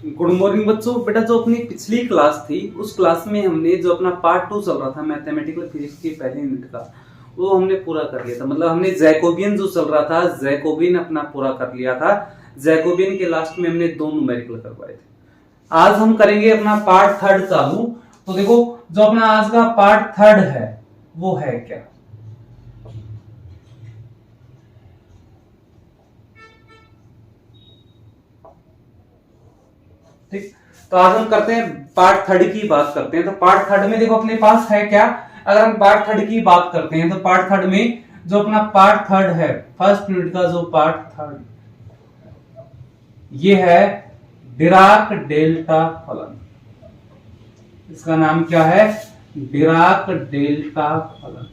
Good morning बच्चों। बेटा जो अपनी पिछली क्लास थी उस क्लास में हमने जो अपना पार्ट 2 चल रहा था मैथमेटिकल फिजिक्स की पहले यूनिट का, वो हमने पूरा कर लिया था। मतलब हमने जैकोबियन जो चल रहा था, जैकोबियन अपना पूरा कर लिया था। जैकोबियन के लास्ट में हमने 2 न्यूमेरिकल करवाए थे। आज हम करेंगे अपना पार्ट 3 चालू। तो देखो जो अपना आज का पार्ट 3 है वो है क्या। ठीक, तो आज हम करते हैं पार्ट 3 की बात करते हैं। तो पार्ट 3 में देखो अपने पास है क्या। अगर हम पार्ट 3 की बात करते हैं तो पार्ट 3 में जो अपना पार्ट 3 है, फर्स्ट यूनिट का जो पार्ट 3 ये है डिराक डेल्टा फलन। इसका नाम क्या है? डिराक डेल्टा फलन।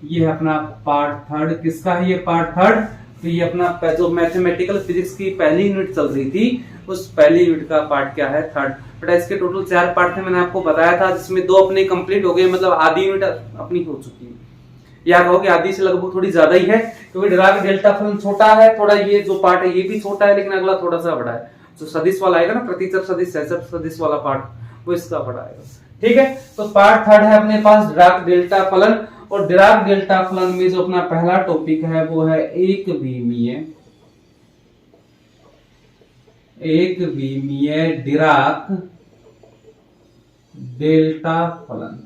ये है अपना पार्ट 3। किसका है ये पार्ट 3? तो ये अपना जो मैथमेटिकल फिजिक्स की पहली यूनिट चल रही थी उस पहली यूनिट का पार्ट क्या है? 3। बेटा इसके टोटल 4 पार्ट थे, मैंने आपको बताया था, जिसमें 2 अपने कंप्लीट हो गए। मतलब आधी यूनिट अपनी हो चुकी है। या कहो कि आधी से लगभग थोड़ी ज्यादा ही है, क्योंकि डिराक डेल्टा फलन छोटा है थोड़ा। ये जो पार्ट है ये भी छोटा है, लेकिन अगला थोड़ा सा बड़ा है। जो सदिश वाला आएगा ना, प्रतिचर सदिश, सहचर सदिश वाला पार्ट, वो इसका बड़ा आएगा। ठीक है, तो पार्ट 3 है अपने पास डिराक डेल्टा फलन। और डिराक डेल्टा फलन में जो अपना पहला टॉपिक है वो है एक विमीय डिराक डेल्टा फलन।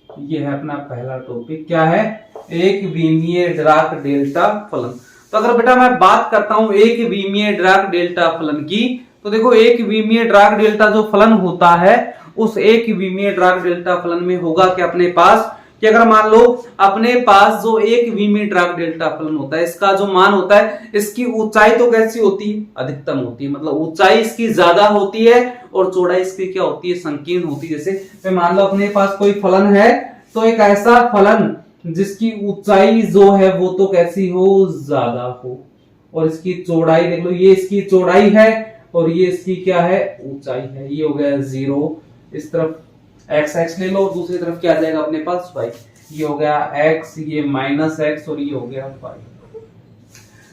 ये है अपना पहला टॉपिक। क्या है? एक विमीय डिराक डेल्टा फलन। तो अगर बेटा मैं बात करता हूं एक विमीय डिराक डेल्टा फलन की, तो देखो एक विमीय डिराक डेल्टा जो फलन होता है उस एक विमीय डिराक डेल्टा फलन में होगा क्या अपने पास कि अगर मान लो अपने पास जो एक विमीय डिराक डेल्टा फलन होता है, इसका जो मान होता है, इसकी ऊंचाई तो कैसी होती है? अधिकतम होती है। मतलब ऊंचाई इसकी ज्यादा होती है और चौड़ाई इसकी क्या होती है? संकीर्ण होती है। जैसे मान लो अपने पास कोई फलन है, तो एक ऐसा फलन जिसकी ऊंचाई जो है वो तो कैसी हो? ज्यादा हो। और इसकी चौड़ाई देख लो, ये इसकी चौड़ाई है और ये इसकी क्या है? ऊंचाई है। ये हो गया 0। इस तरफ x ले लो और दूसरी तरफ क्या आ जाएगा अपने पास? y। ये हो गया x, ये -x और ये हो गया y।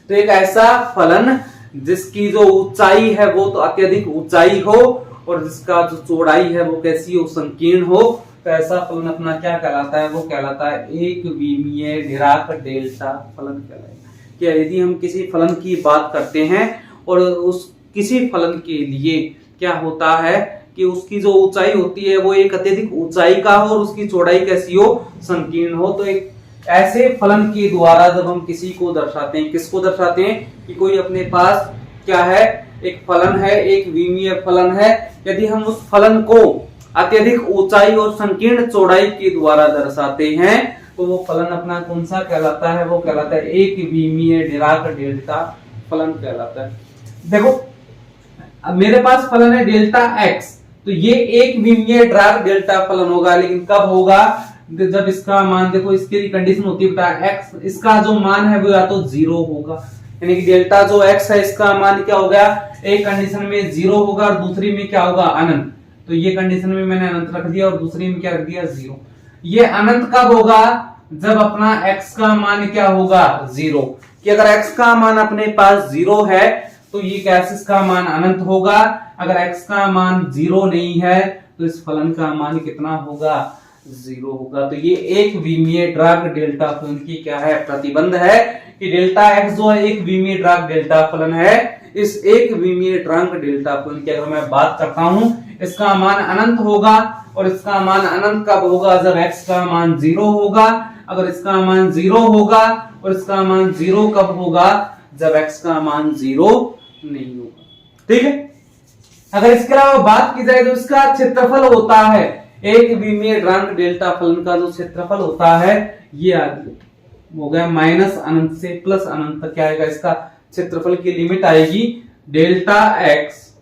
तो एक ऐसा फलन जिसकी जो ऊंचाई है वो तो अत्यधिक ऊंचाई हो और जिसका जो चौड़ाई है वो कैसी हो? संकीर्ण हो। तो ऐसा फलन अपना क्या कहलाता है? वो कहलाता है एक विमीय डिराक डेल्टा फलन कहलाएगा। क्या यदि हम किसी फलन की बात करते हैं और उस किसी फलन के लिए क्या होता है कि उसकी जो ऊंचाई होती है वो एक अत्यधिक ऊंचाई का हो और उसकी चौड़ाई कैसी हो? संकीर्ण हो। तो एक ऐसे फलन के द्वारा जब हम किसी को दर्शाते हैं, किसको दर्शाते हैं? कि कोई अपने पास क्या है? एक फलन है, एक विमीय फलन है। यदि हम उस फलन को अत्यधिक ऊंचाई और संकीर्ण चौड़ाई के द्वारा दर्शाते हैं तो वो फलन अपना कौन सा कहलाता है? वो कहलाता है एक विमीय डिराक डेल्टा फलन कहलाता है। देखो अब मेरे पास फलन है डेल्टा एक्स, तो ये एक विमीय डिराक डेल्टा फलन होगा। लेकिन कब होगा? जब इसका मान, देखो इसकी कंडीशन होती है बेटा एक्स, इसका जो मान है वो या तो 0 होगा, यानी कि डेल्टा जो एक्स है इसका मान क्या हो गया? एक कंडीशन में 0 होगा और दूसरी में क्या होगा? अनंत। तो ये कंडीशन में मैंने अनंत रख दिया और दूसरी में क्या रख दिया? 0। ये अनंत कब होगा? जब अपना एक्स का मान क्या होगा? 0। कि अगर एक्स का मान अपने पास 0 है तो ये कैसे का मान अनंत होगा। अगर x का मान 0 नहीं है तो इस फलन का मान कितना होगा? 0 होगा। तो ये एक विमीय डिराक डेल्टा फलन की क्या है? प्रतिबंध है कि डेल्टा x जो है एक विमीय डिराक डेल्टा फलन है। इस एक विमीय डिराक डेल्टा फलन की अगर मैं बात करता हूं, इसका मान अनंत होगा। और इसका मान अनंत कब होगा? जब x का मान 0 होगा। अगर इसका मान 0 होगा और इसका मान 0 कब होगा? जब x का मान 0 नहीं होगा। ठीक है, अगर इसके अलावा बात की जाए तो इसका क्षेत्रफल होता है, एक विमीय डिराक डेल्टा फलन का जो क्षेत्रफल होता है ये हो गया माइनस अनंत से प्लस अनंत तक क्या आएगा? इसका क्षेत्रफल की लिमिट आएगी डेल्टा एक्स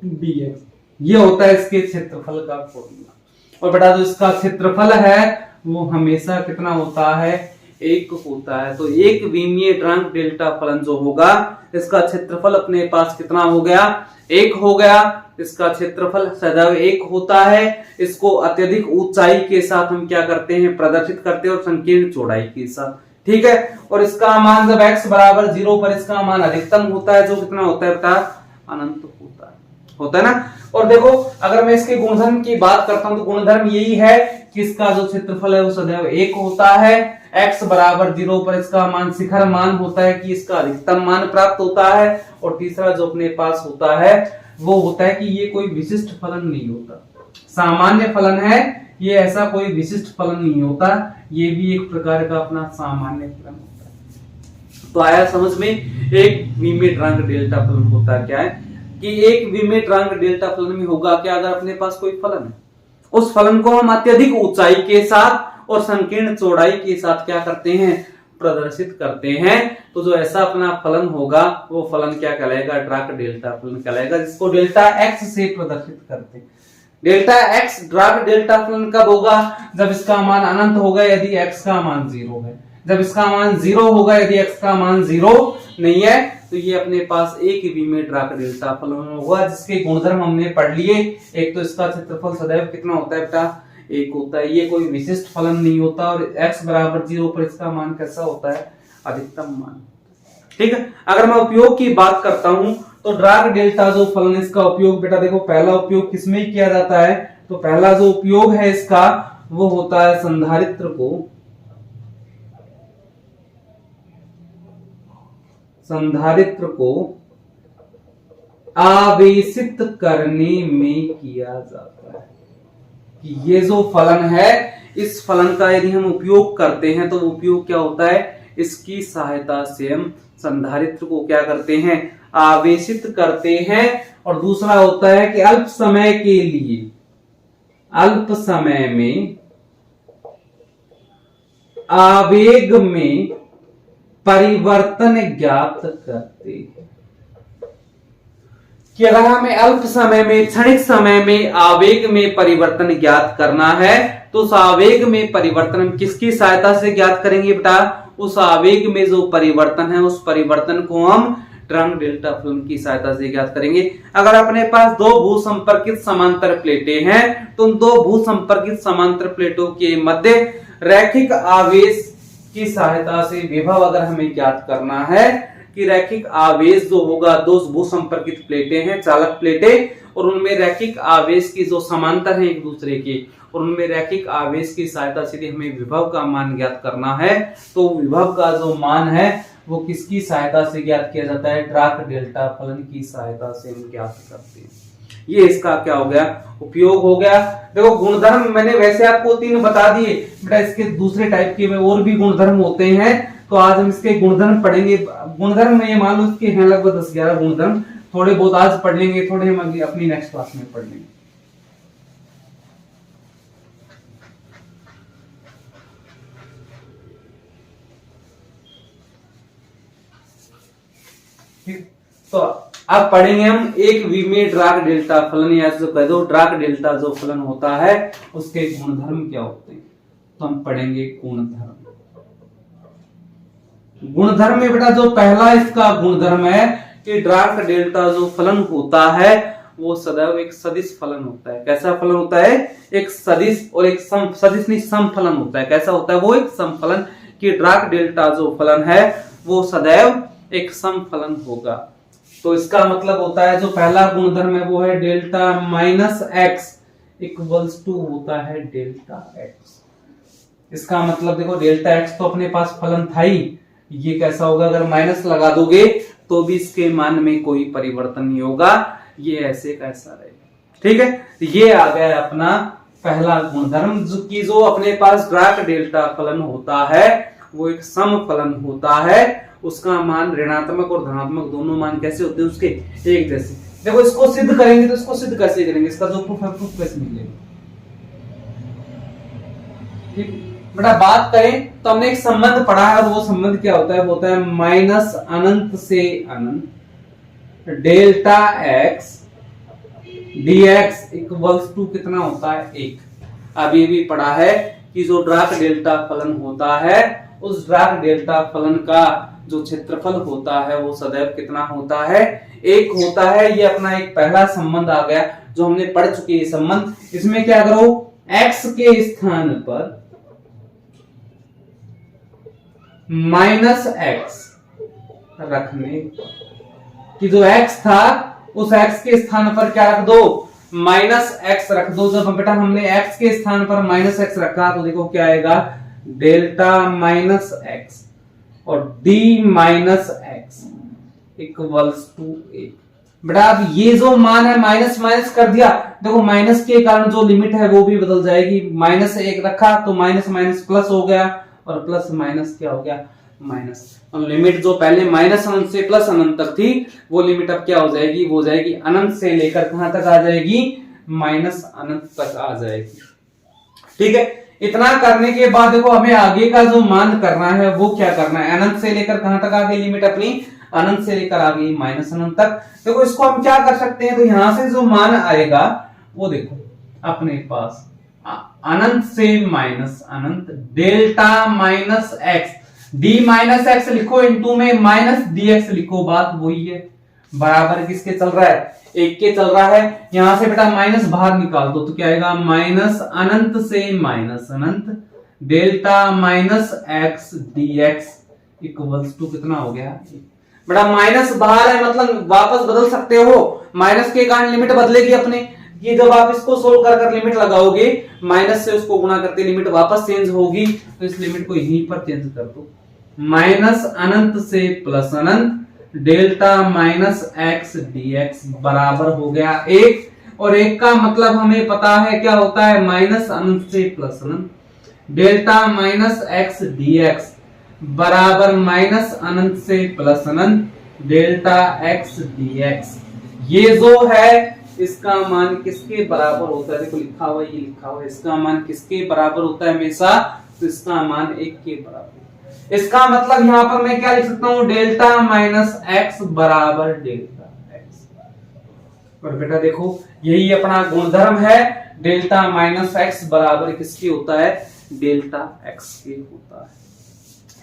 dx। ये होता है इसके क्षेत्रफल का फॉर्मूला। और बेटा जो इसका क्षेत्रफल है वो हमेशा कितना होता है? 1 होता है। तो एक विमीय डिराक डेल्टा फलन जो होगा इसका क्षेत्रफल अपने पास कितना हो गया? 1 हो गया। इसका क्षेत्रफल सदैव 1 होता है। इसको अत्यधिक ऊंचाई के साथ हम क्या करते हैं? प्रदर्शित करते हैं और संकीर्ण चौड़ाई के साथ। ठीक है, और इसका मान जब x बराबर 0 पर इसका मान अधिकतम होता है, जो कितना होता है बेटा? अनंत होता है। होता है ना। और देखो अगर मैं इसके गुणधर्म की बात करता हूं तो गुणधर्म यही है कि इसका जो क्षेत्रफल है वो सदैव 1 होता है, x बराबर 0 पर इसका मान शिखर मान होता है कि इसका अधिकतम मान प्राप्त होता है, और तीसरा जो अपने पास होता है वो होता है कि ये कोई विशिष्ट फलन नहीं होता, सामान्य फलन है, ये ऐसा कोई विशिष्ट फलन नहीं होता, ये भी एक प्रकार का अपना सामान्य फलन होता है। तो आया समझ में, एक विमीय ड्रांक डेल्टा फलन होता क्या है कि एक विमीय ड्रांक डेल्टा फलन में होगा क्या, अगर अपने पास कोई फलन है उस फलन को हम अत्यधिक ऊंचाई के साथ और संकीर्ण चौड़ाई के साथ क्या करते हैं, प्रदर्शित करते हैं, तो जो ऐसा अपना फलन होगा वो फलन क्या कहलाएगा, ड्राक डेल्टा फलन कहलाएगा, जिसको डेल्टा एक्स से प्रदर्शित करते हैं। डेल्टा एक्स ड्राक डेल्टा फलन कब होगा, जब इसका मान अनंत होगा यदि एक्स का मान 0 है, जब इसका मान 0 होगा यदि एक्स का मान 0 नहीं है, तो ये अपने पास एक विमीय ड्राक डेल्टा फलन होगा, जिसके गुणधर्म हमने पढ़ लिए। एक तो इसका क्षेत्रफल सदैव कितना होता है बेटा, 1 होता है, ये कोई विशिष्ट फलन नहीं होता, और x बराबर 0 पर इसका मान कैसा होता है, अधिकतम मान। ठीक है, अगर मैं उपयोग की बात करता हूं तो ड्राक डेल्टा जो फलन इसका उपयोग बेटा देखो, पहला उपयोग किसमें किया जाता है, तो पहला जो उपयोग है इसका वो होता है संधारित्र को आवेशित करने में किया जाता है, कि ये जो फलन है इस फलन का यदि हम उपयोग करते हैं तो उपयोग क्या होता है, इसकी सहायता से हम संधारित्र को क्या करते हैं, आवेशित करते हैं। और दूसरा होता है कि अल्प समय के लिए, अल्प समय में आवेग में परिवर्तन ज्ञात करते हैं, कि अगर हमें अल्प समय में, क्षणिक समय में आवेग में परिवर्तन ज्ञात करना है तो उस आवेग में परिवर्तन हम किसकी सहायता से ज्ञात करेंगे बेटा, उस आवेग में जो परिवर्तन है उस परिवर्तन को हम ड्रांक डेल्टा फलन की सहायता से ज्ञात करेंगे। अगर अपने पास दो भूसंपर्कित समांतर प्लेटें हैं तो उन दो भूसंपर्कित समांतर प्लेटों के मध्य रैखिक आवेश की सहायता से विभव अगर हमें ज्ञात करना है, कि रैखिक आवेश जो होगा, दो भूसंपर्कित प्लेटें हैं, चालक प्लेटें, और उनमें रैखिक आवेश की जो समांतर है एक दूसरे के, और उनमें रैखिक आवेश की सहायता से हमें विभव का मान ज्ञात करना है, तो विभव का जो मान है वो किसकी सहायता से ज्ञात किया जाता है, ड्राक डेल्टा फलन की सहायता से हम ज्ञात करते हैं। ये इसका क्या हो गया, उपयोग हो गया। देखो गुणधर्म मैंने वैसे आपको 3 बता दिए बेटा, इसके दूसरे टाइप के में और भी गुणधर्म होते हैं, तो आज हम इसके गुणधर्म पढ़ेंगे। गुणधर्म में ये मान लो इसके हैं लगभग 10-11 गुणधर्म, थोड़े बहुत आज पढ़ लेंगे, थोड़े हम अपनी नेक्स्ट क्लास में पढ़ लेंगे। तो अब पढ़ेंगे हम एक विमीय ड्राक डेल्टा फलन, या जो कह दो ड्राक डेल्टा जो फलन होता है उसके गुणधर्म क्या होते हैं, तो हम पढ़ेंगे गुणधर्म। गुणधर्म में बेटा जो पहला इसका गुणधर्म है कि ड्राक डेल्टा जो फलन होता है वो सदैव एक सदिश फलन होता है। कैसा फलन होता है, एक सदिश और एक सदिश नहीं समफलन होता है। कैसा होता है वो, एक समफलन, कि ड्राक डेल्टा जो फलन है वो सदैव एक समफलन होगा। तो इसका मतलब होता है जो पहला गुणधर्म है वो है delta minus x equals to होता है डेल्टा एक्स। इसका मतलब देखो डेल्टा एक्स तो अपने पास फलन था ही, ये कैसा होगा, अगर माइनस लगा दोगे तो भी इसके मान में कोई परिवर्तन नहीं होगा, ये ऐसे कैसा रहेगा। ठीक है, ये आ गया अपना पहला गुणधर्म, जो अपने पास ड्राक डेल्टा फलन होता है वो एक सम फलन होता है, उसका मान ऋणात्मक और धनात्मक दोनों मान कैसे होते हैं उसके, एक जैसे। देखो इसको सिद्ध करेंगे तो इसको सिद्ध कैसे करेंगे, इसका जो प्रूफ है प्रूफ कैसे मिलेगा। ठीक बेटा, बात करें तो हमने एक संबंध पढ़ा है, और वो संबंध क्या होता है, वो होता है माइनस अनंत से अनंत delta x dx equals to कितना होता है, 1। अब ये भी पढ़ा है कि जो ड्राक डेल्टा फलन होता है उस ड्राक डेल्टा फलन का जो क्षेत्रफल होता है वो सदैव कितना होता है, 1 होता है। ये अपना एक पहला संबंध आ गया जो हमने पढ़ चुके हैं संबंध। इसमें क्या करो, x के स्थान पर माइनस एक्स रखने, कि जो x था उस x के स्थान पर क्या रख दो, माइनस एक्स रख दो। जब बेटा हमने x के स्थान पर माइनस एक्स रखा तो देखो क्या आएगा, डेल्टा माइनस एक्स और d minus x equals to A. बेटा अब ये जो मान है माइनस माइनस कर दिया, देखो माइनस के कारण जो लिमिट है वो भी बदल जाएगी। माइनस एक रखा तो माइनस माइनस प्लस हो गया और प्लस माइनस क्या हो गया, माइनस। लिमिट जो पहले माइनस अनंत से प्लस अनंत तक थी वो लिमिट अब क्या हो जाएगी, वो जाएगी अनंत से लेकर कहां तक आ जाएगी, माइनस अनंत तक आ जाएगी। ठीक है, इतना करने के बाद देखो हमें आगे का जो मान करना है वो क्या करना है, अनंत से लेकर कहां तक आ गई लिमिट अपनी, अनंत से लेकर आ गई माइनस अनंत तक। देखो इसको हम क्या कर सकते हैं, तो यहां से जो मान आएगा वो देखो अपने पास अनंत से माइनस अनंत delta minus x, D minus X लिखो इनटू में माइनस डी एक्स लिखो, बात वही है। बराबर किसके चल रहा है, एक के चल रहा है। यहां से बेटा माइनस बाहर निकाल दो तो क्या आएगा, माइनस अनंत से माइनस अनंत delta minus x d x equals to कितना हो गया, बेटा माइनस बाहर है मतलब वापस बदल सकते हो, माइनस के कारण लिमिट बदलेगी अपने। ये जब आप इसको सोल्व कर कर लिमिट लगाओगे, माइनस से उसको गुणा करते लिमिट वापस चेंज होगी, तो इस लिमिट को यहीं पर चेंज कर दो। माइनस अनंत से प्लस अनंत डेल्टा माइनस एक्स डीएक्स बराबर हो गया एक, और एक का मतलब हमें पता है क्या होता है, माइनस अनंत से प्लस अनंत डेल्टा माइनस एक्स डीएक्स बराबर माइनस अनंत से प्लस अनंत डेल्टा एक्स डीएक्स। ये जो है इसका मान किसके बराबर होता है, देखो लिखा हुआ ये लिखा हुआ है, इसका मान किसके बराबर होता है हमेशा, तो इसका मान एक के बराबर। इसका मतलब यहां पर मैं क्या लिख सकता हूं, डेल्टा माइनस एक्स बराबर डेल्टा एक्स। और बेटा देखो यही अपना गुणधर्म है, डेल्टा माइनस एक्स बराबर किसके होता है, डेल्टा एक्स के होता है।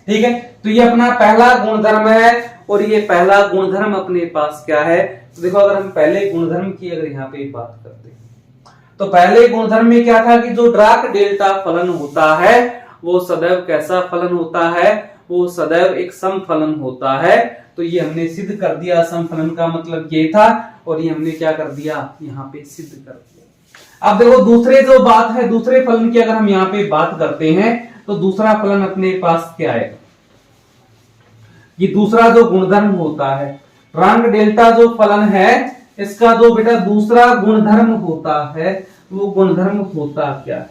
ठीक है, तो ये अपना पहला गुणधर्म है, और ये पहला गुणधर्म अपने पास क्या है, तो देखो अगर हम पहले गुणधर्म की अगर यहाँ पे बात करते हैं तो पहले गुणधर्म में क्या था कि जो डार्क डेल्टा फलन होता है वो सदैव कैसा फलन होता है, वो सदैव एक सम फलन होता है। तो ये हमने सिद्ध कर दिया, सम फलन का मतलब ये था, और ये हमने क्या कर दिया, यहाँ पे सिद्ध कर दिया। अब देखो दूसरे जो बात है, दूसरे फलन की अगर हम यहाँ पे बात करते हैं तो दूसरा फलन अपने पास क्या है, ये दूसरा जो गुणधर्म होता है रंग डेल्टा जो फलन है, इसका जो बेटा दूसरा गुणधर्म होता है वो गुणधर्म होता क्या है,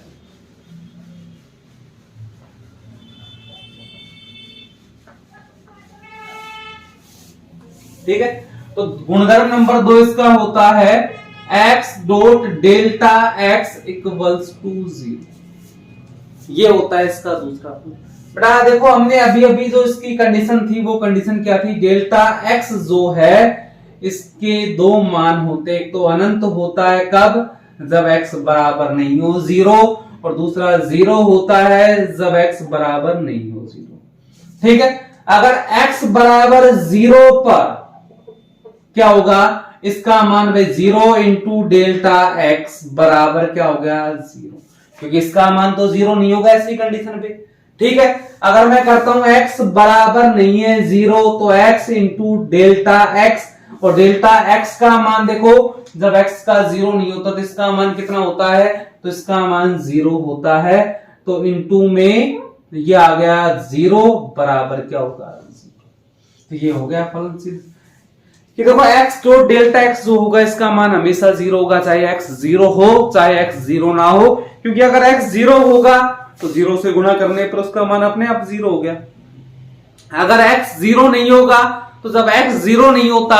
ठीक है। तो गुणधर्म नंबर 2 इसका होता है x dot delta x equals to 0। ये होता है इसका दूसरा फलन। बेटा देखो हमने अभी अभी जो इसकी कंडीशन थी वो कंडीशन क्या थी, डेल्टा x जो है इसके दो मान होते हैं, एक तो अनंत होता है कब, जब x बराबर नहीं हो 0, और दूसरा 0 होता है जब x बराबर नहीं हो 0। ठीक है, अगर x बराबर 0 पर क्या होगा, इसका मान भाई 0 इंटू डेल्टा x बराबर क्या हो गया 0, क्योंकि इसका मान तो 0 नहीं होगा ऐसी कंडीशन पे। ठीक है, अगर मैं करता हूं x बराबर नहीं है 0 तो x इंटू डेल्टा x, और डेल्टा x का मान देखो जब x का 0 नहीं होता तो इसका मान कितना होता है, तो इसका मान 0 होता है, तो इंटू में ये आ गया 0 बराबर क्या होगा 0। तो ये हो गया फलन सिद्ध कि देखो x डॉट डेल्टा x जो होगा इसका मान हमेशा 0 होगा, चाहे x 0 हो चाहे x 0 ना हो, क्योंकि अगर x 0 होगा तो 0 से गुणा करने पर उसका मान अपने आप 0 हो गया। अगर x 0 नहीं होगा तो जब x 0 नहीं होता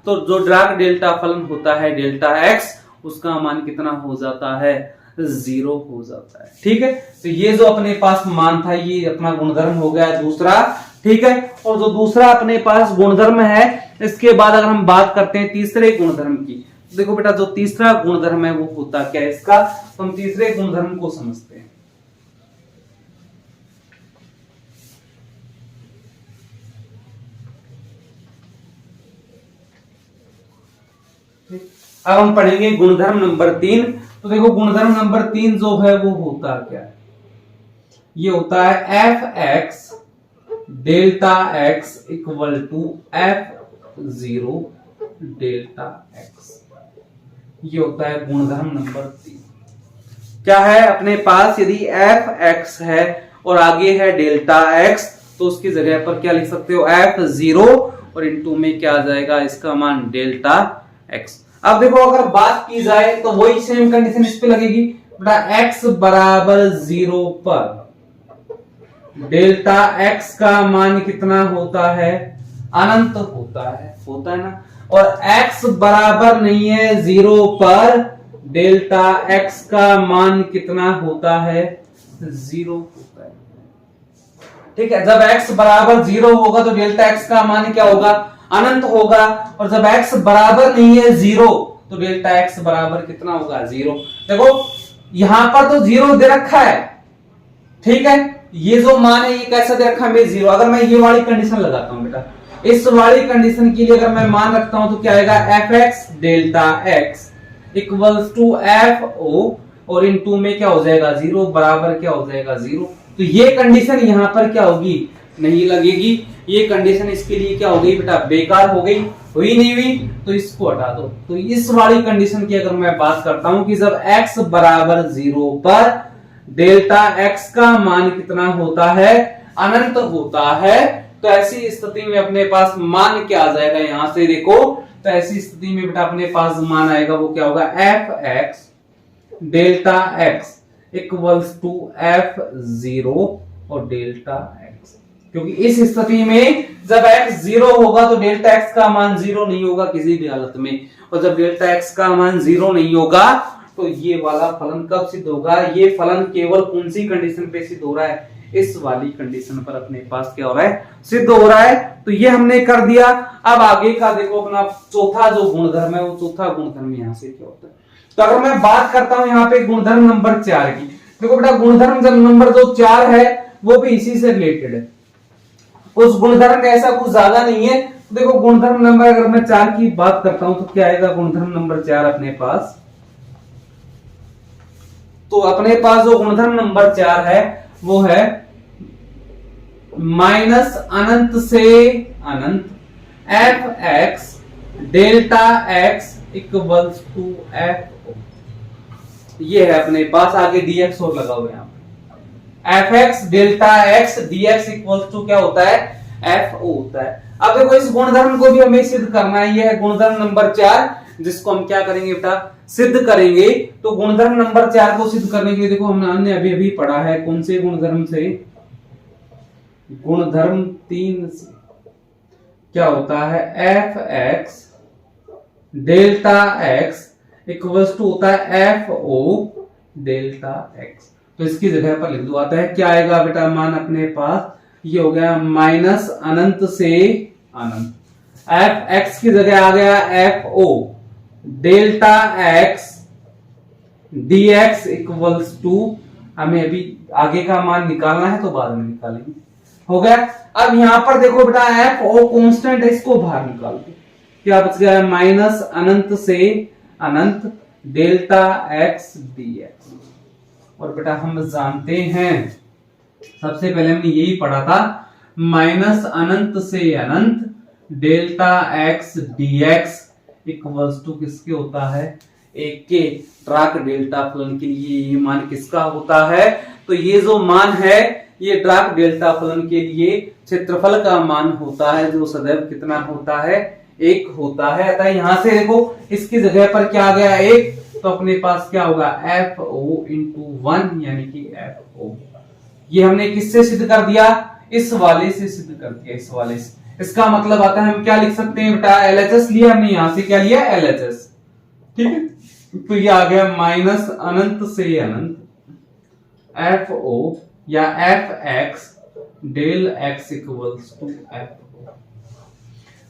तो जो डार्क डेल्टा फलन होता है डेल्टा x, उसका मान कितना हो जाता है 0 हो जाता है। ठीक है, तो ये जो अपने पास मान था ये अपना गुणधर्म हो गया दूसरा। ठीक है, और जो दूसरा अपने पास गुणधर्म है, इसके बाद अगर हम बात करते हैं तीसरे गुणधर्म की, देखो बेटा जो तीसरा गुणधर्म है वो होता क्या है इसका, तो हम तीसरे गुणधर्म को समझते हैं। अब हम पढ़ेंगे गुणधर्म नंबर 3। तो देखो गुणधर्म नंबर 3 जो है वो होता क्या है, ये होता है f x delta x equal to F0 delta x. ये होता है गुणधर्म नंबर 3। क्या है अपने पास, यदि एफ एक्स है और आगे है डेल्टा एक्स, तो उसकी जगह पर क्या लिख सकते हो, एफ जीरो और इनटू में क्या आ जाएगा, इसका मान डेल्टा एक्स। अब देखो अगर बात की जाए तो वही सेम कंडीशन इस पे लगेगी बेटा, एक्स बराबर 0 पर डेल्टा एक्स का मान कितना होता है, अनंत होता है ना। और x बराबर नहीं है 0 पर डेल्टा x का मान कितना होता है, 0 होता है। ठीक है, जब x बराबर 0 होगा तो डेल्टा x का मान क्या होगा, अनंत होगा। और जब x बराबर नहीं है 0 तो डेल्टा x बराबर कितना होगा, 0। देखो यहां पर तो 0 दे रखा है, ठीक है, ये जो मान है ये कैसा दे रखा है, 0। अगर मैं ये वाली कंडीशन लगाता हूं बेटा, इस वाली कंडीशन के लिए अगर मैं मान रखता हूं तो क्या आएगा, f x delta x equals to F o और इनटू में क्या हो जाएगा, 0 बराबर क्या हो जाएगा, 0। तो ये कंडीशन यहां पर क्या होगी, नहीं लगेगी। ये कंडीशन इसके लिए क्या हो गई बेटा, बेकार हो गई, हुई नहीं हुई, तो इसको हटा दो। तो इस वाली कंडीशन की अगर मैं बात करता हूं कि जब x बराबर 0 पर डेल्टा x का मान कितना होता है, अनंत होता है, तो ऐसी स्थिति में अपने पास मान क्या आ जाएगा, यहां से देखो, तो ऐसी स्थिति में बेटा अपने पास मान आएगा, वो क्या होगा, f x delta x equals to f zero और डेल्टा एक्स। क्योंकि इस स्थिति में जब x 0 होगा तो डेल्टा x का मान 0 नहीं होगा किसी भी हालत में, और जब डेल्टा x का मान 0 नहीं होगा तो ये वाला फलन कब सिद्ध होगा, ये फलन केवल कौन सी कंडीशन पे सिद्ध हो रहा है, इस वाली कंडीशन पर अपने पास क्या हो रहा है, सिद्ध हो रहा है। तो ये हमने कर दिया। अब आगे का देखो अपना चौथा जो गुणधर्म है, वो चौथा गुणधर्म यहां से क्या होता है। तो अगर मैं बात करता हूं यहाँ पे गुणधर्म नंबर 4 की, देखो बेटा गुणधर्म जब नंबर जो 4 है वो भी इसी से रिलेटेड है, उस गुणधर्म में ऐसा कुछ ज्यादा नहीं है। देखो गुणधर्म नंबर अगर मैं 4 की बात करता हूं तो क्या आएगा, गुणधर्म नंबर 4 अपने पास, तो अपने पास जो गुणधर्म नंबर 4 है वो है माइनस अनंत से अनंत F x delta x equals to F O. ये है अपने पास, आगे dx और लगा हुआ है यहां पे, f x delta x dx equals to क्या होता है, एफ ओ होता है। अब देखो इस गुणधर्म को भी हमें सिद्ध करना है, यह है गुणधर्म नंबर 4, जिसको हम क्या करेंगे बेटा, सिद्ध करेंगे। तो गुणधर्म नंबर 4 को सिद्ध करने के लिए देखो हमने अभी अभी पढ़ा है, कौन से गुणधर्म से, गुणधर्म 3 से। क्या होता है, f x delta x equals to होता है एफ ओ डेल्टा एक्स। तो इसकी जगह पर लिख दो, आता है क्या आएगा बेटा मान अपने पास, ये हो गया माइनस अनंत से अनंत, एफ एक्स की जगह आ गया f o delta x dx equals to, हमें अभी आगे का मान निकालना है तो बाद में निकालेंगे, हो गया। अब यहां पर देखो बेटा एफ ओ कांस्टेंट है, इसको बाहर निकाल दो, क्या बच गया, माइनस अनंत से अनंत डेल्टा एक्स dx। और बेटा हम जानते हैं, सबसे पहले हमने यही पढ़ा था, माइनस अनंत से अनंत delta x dx equals to किसके होता है, एक के ड्राक डेल्टा फलन के लिए ये मान किसका होता है। तो ये जो मान है ये ड्राक डेल्टा फलन के लिए क्षेत्रफल का मान होता है, जो सदैव कितना होता है, 1 होता है। अतः यहां से देखो इसकी जगह पर क्या आ गया, 1, तो अपने पास क्या होगा, एफ ओ इंटू 1 यानी कि एफ ओ। ये हमने किससे सिद्ध कर दिया, इस वाले से सिद्ध कर दिया, इस वाले से। इसका मतलब आता है हम क्या लिख सकते हैं बेटा, एलएचएस लिया हमने, यहां से क्या लिया, एलएचएस, ठीक है। तो ये आ गया माइनस अनंत से अनंत एफ ओ या f x del x equals to F O.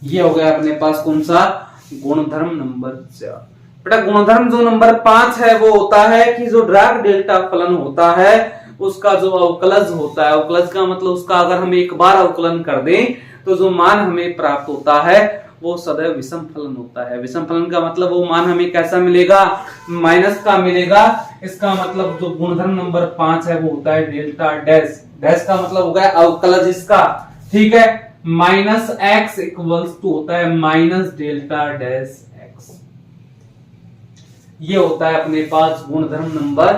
ये हो गया अपने पास कौन सा, गुणधर्म नंबर 4। बेटा गुणधर्म जो नंबर 5 है वो होता है कि जो ड्राक डेल्टा फलन होता है उसका जो अवकलज होता है, अवकलज का मतलब उसका अगर हम एक बार अवकलन कर दें तो जो मान हमें प्राप्त होता है वो सदैव विषम फलन होता है। विषम फलन का मतलब वो मान हमें कैसा मिलेगा, माइनस का मिलेगा। इसका मतलब जो गुणधर्म नंबर 5 है वो होता है डेल्टा डैश, डैश का मतलब हो गया अवकलज इसका, ठीक है। माइनस एक्स इक्वल्स टू होता है माइनस डेल्टा डैश एक्स। ये होता है अपने पास गुणधर्म नंबर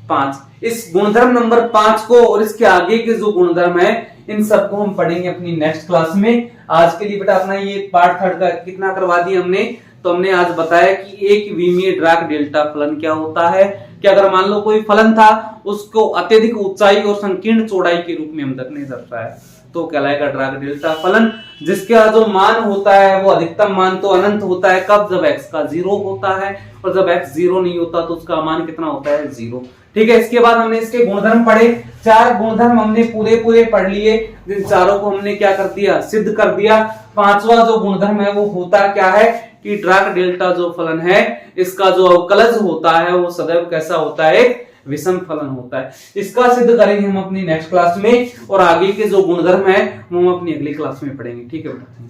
5। इस गुणधर्म नंबर 5 को और इसके आगे के जो गुणधर्म है इन सबको हम पढ़ेंगे अपनी नेक्स्ट क्लास में। आज के लिए बेटा अपना ये पार्ट 3 का कितना करवा दिया हमने, तो हमने आज बताया कि एक विमीय ड्राक डेल्टा फलन क्या होता है कि अगर मान लो कोई फलन था उसको अत्यधिक ऊंचाई और संकीर्ण चौड़ाई के रूप में हम नहीं दर्शाया तो कहलाएगा ड्राक डेल्टा फलन, जिसका जो मान होता है वो अधिकतम मान तो अनंत होता है कब, जब x का 0 होता है, और जब x 0 नहीं होता तो उसका मान कितना होता है 0। ठीक है, इसके बाद हमने इसके गुणधर्म पढ़े, 4 गुणधर्म हमने पूरे पढ़ लिए, जिन चारों को हमने क्या कर दिया, सिद्ध कर दिया। 5वां जो गुणधर्म है वो होता क्या है कि ड्राक डेल्टा जो फलन है इसका जो अवकलज होता है वो सदैव कैसा होता है, विषम फलन होता है। इसका सिद्ध करेंगे हम अपनी नेक्स्ट क्लास में, और आगे के जो गुणधर्म है वो हम अपनी अगली क्लास में पढ़ेंगे। ठीक है बेटा।